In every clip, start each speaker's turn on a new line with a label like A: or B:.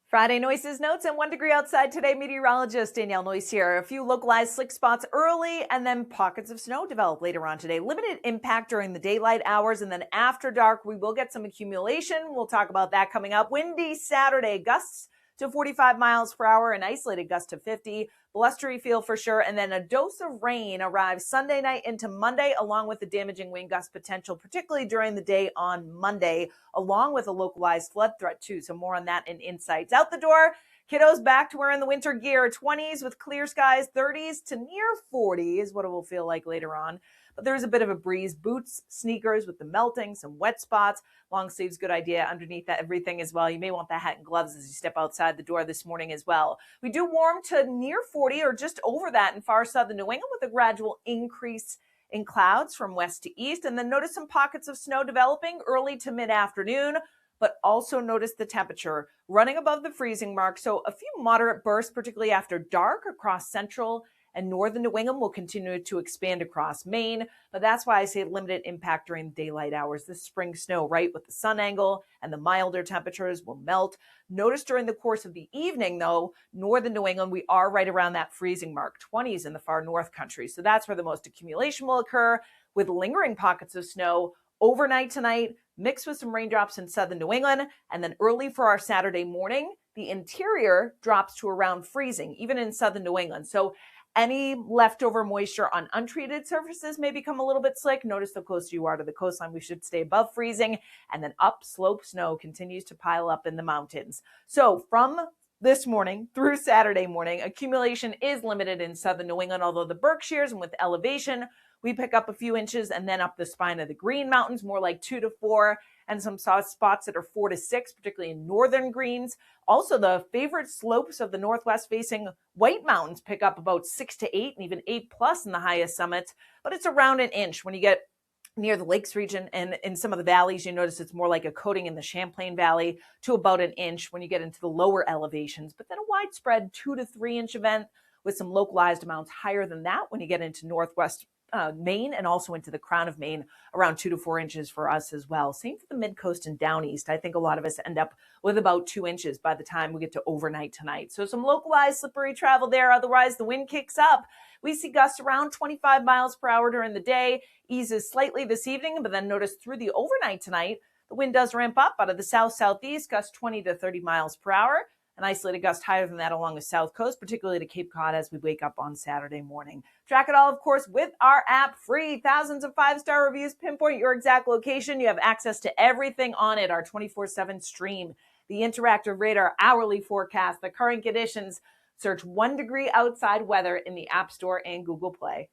A: Friday Noyes notes and 1 degree outside today. Meteorologist Danielle Noyes here. A few localized slick spots early and then pockets of snow develop later on today. Limited impact during the daylight hours, and then after dark we will get some accumulation. We'll talk about that coming up. Windy Saturday, gusts to 45 miles per hour, an isolated gust to 50. Blustery feel for sure, and then a dose of rain arrives Sunday night into Monday, along with the damaging wind gust potential, particularly during the day on Monday, along with a localized flood threat too. So more on that in Insights. Out the door, kiddos back to wearing the winter gear. 20s with clear skies, 30s to near 40 is what it will feel like later on. But there's a bit of a breeze. Boots, sneakers with the melting, some wet spots. Long sleeves, good idea underneath that everything as well. You may want the hat and gloves as you step outside the door this morning as well. We do warm to near 40 or just over that in far southern New England with a gradual increase in clouds from west to east. And then notice some pockets of snow developing early to mid-afternoon, but also notice the temperature running above the freezing mark. So a few moderate bursts, particularly after dark across central and northern New England, will continue to expand across Maine. But that's why I say limited impact during daylight hours. This spring snow, right, with the sun angle and the milder temperatures will melt. Notice during the course of the evening, though, northern New England, we are right around that freezing mark, 20s in the far north country. So that's where the most accumulation will occur, with lingering pockets of snow overnight tonight, mixed with some raindrops in southern New England. And then early for our Saturday morning, the interior drops to around freezing, even in southern New England. So any leftover moisture on untreated surfaces may become a little bit slick. Notice the closer you are to the coastline, we should stay above freezing. And then upslope snow continues to pile up in the mountains. So from this morning through Saturday morning, accumulation is limited in southern New England, although the Berkshires and with elevation, we pick up a few inches, and then up the spine of the Green Mountains, more like 2 to 4, and some soft spots that are 4 to 6, particularly in northern Greens. Also, the favorite slopes of the northwest facing White Mountains pick up about 6 to 8 and even 8 plus in the highest summits, but it's around an inch. When you get near the lakes region and in some of the valleys, you notice it's more like a coating in the Champlain Valley to about an inch when you get into the lower elevations, but then a widespread 2 to 3 inch event with some localized amounts higher than that when you get into northwest Maine and also into the crown of Maine, around 2 to 4 inches for us as well. Same for the mid coast and down east. I think a lot of us end up with about 2 inches by the time we get to overnight tonight. So some localized slippery travel there. Otherwise, the wind kicks up. We see gusts around 25 miles per hour during the day, eases slightly this evening, but then notice through the overnight tonight, the wind does ramp up out of the south-southeast, gusts 20 to 30 miles per hour. An isolated gust higher than that along the south coast, particularly to Cape Cod as we wake up on Saturday morning. Track it all, of course, with our app. Free. Thousands of 5-star reviews pinpoint your exact location. You have access to everything on it. Our 24/7 stream, the interactive radar, hourly forecast, the current conditions. Search 1 degree outside weather in the App Store and Google Play.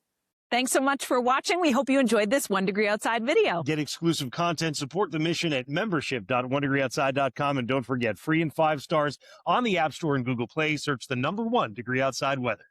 A: Thanks so much for watching. We hope you enjoyed this 1 degree outside video.
B: Get exclusive content, support the mission at membership.1degreeoutside.com. And don't forget, free and 5 stars on the App Store and Google Play. Search the number 1 degree outside weather.